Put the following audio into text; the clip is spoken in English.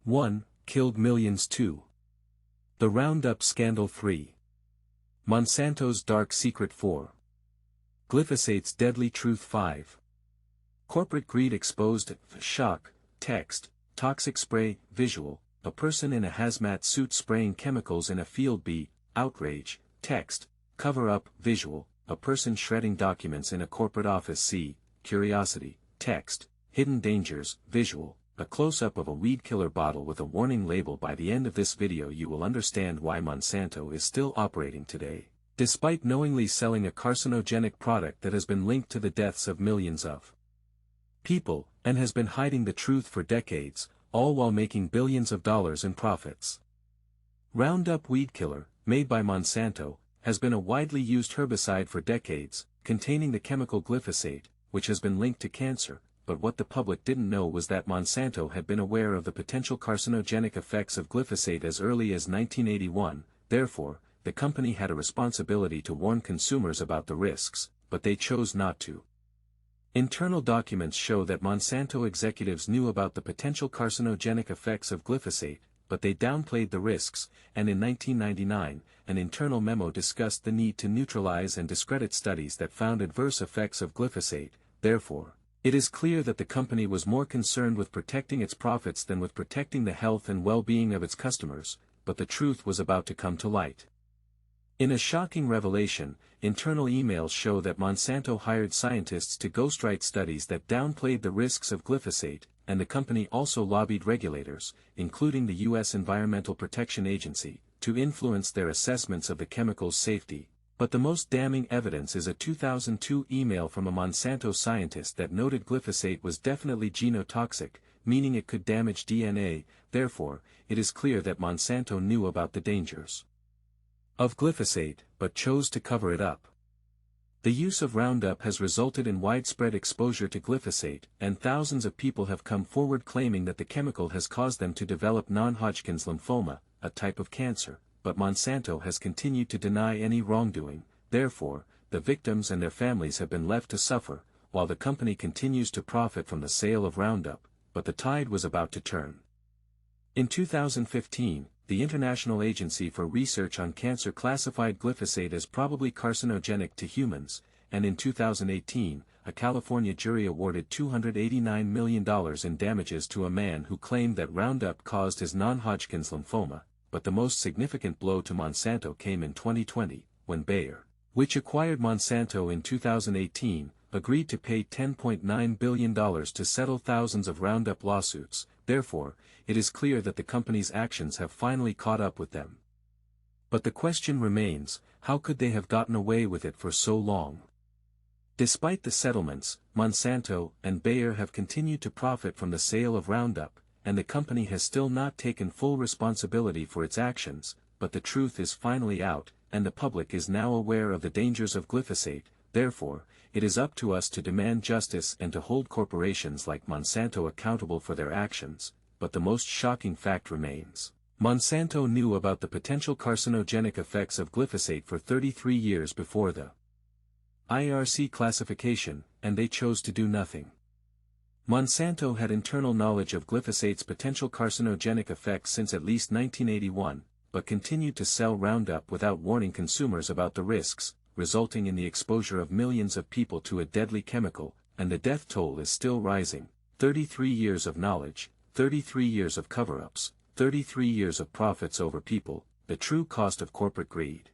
1. Killed millions. 2. The Roundup scandal. 3. Monsanto's dark secret. 4. Glyphosate's deadly truth. 5. Corporate greed exposed. Shock. Text. Toxic spray. Visual. A person in a hazmat suit spraying chemicals in a field. B. Outrage. Text. Cover up. Visual. A person shredding documents in a corporate office. C. Curiosity. Text. Hidden dangers. Visual. A close-up of a weed killer bottle with a warning label. By the end of this video you will understand why Monsanto is still operating today, despite knowingly selling a carcinogenic product that has been linked to the deaths of millions of people, and has been hiding the truth for decades, all while making billions of dollars in profits. Roundup weed killer, made by Monsanto, has been a widely used herbicide for decades, containing the chemical glyphosate, which has been linked to cancer. But what the public didn't know was that Monsanto had been aware of the potential carcinogenic effects of glyphosate as early as 1981, therefore, the company had a responsibility to warn consumers about the risks, but they chose not to. Internal documents show that Monsanto executives knew about the potential carcinogenic effects of glyphosate, but they downplayed the risks, and in 1999, an internal memo discussed the need to neutralize and discredit studies that found adverse effects of glyphosate. Therefore, it is clear that the company was more concerned with protecting its profits than with protecting the health and well-being of its customers, but the truth was about to come to light. In a shocking revelation, internal emails show that Monsanto hired scientists to ghostwrite studies that downplayed the risks of glyphosate, and the company also lobbied regulators, including the U.S. Environmental Protection Agency, to influence their assessments of the chemical's safety. But the most damning evidence is a 2002 email from a Monsanto scientist that noted glyphosate was definitely genotoxic, meaning it could damage DNA. Therefore, it is clear that Monsanto knew about the dangers of glyphosate, but chose to cover it up. The use of Roundup has resulted in widespread exposure to glyphosate, and thousands of people have come forward claiming that the chemical has caused them to develop non-Hodgkin's lymphoma, a type of cancer. But Monsanto has continued to deny any wrongdoing. Therefore, the victims and their families have been left to suffer, while the company continues to profit from the sale of Roundup, but the tide was about to turn. In 2015, the International Agency for Research on Cancer classified glyphosate as probably carcinogenic to humans, and in 2018, a California jury awarded $289 million in damages to a man who claimed that Roundup caused his non-Hodgkin's lymphoma. But the most significant blow to Monsanto came in 2020, when Bayer, which acquired Monsanto in 2018, agreed to pay $10.9 billion to settle thousands of Roundup lawsuits. Therefore, it is clear that the company's actions have finally caught up with them. But the question remains, how could they have gotten away with it for so long? Despite the settlements, Monsanto and Bayer have continued to profit from the sale of Roundup, and the company has still not taken full responsibility for its actions. But the truth is finally out, and the public is now aware of the dangers of glyphosate. Therefore, it is up to us to demand justice and to hold corporations like Monsanto accountable for their actions. But the most shocking fact remains. Monsanto knew about the potential carcinogenic effects of glyphosate for 33 years before the IARC classification, and they chose to do nothing. Monsanto had internal knowledge of glyphosate's potential carcinogenic effects since at least 1981, but continued to sell Roundup without warning consumers about the risks, resulting in the exposure of millions of people to a deadly chemical, and the death toll is still rising. 33 years of knowledge, 33 years of cover-ups, 33 years of profits over people, the true cost of corporate greed.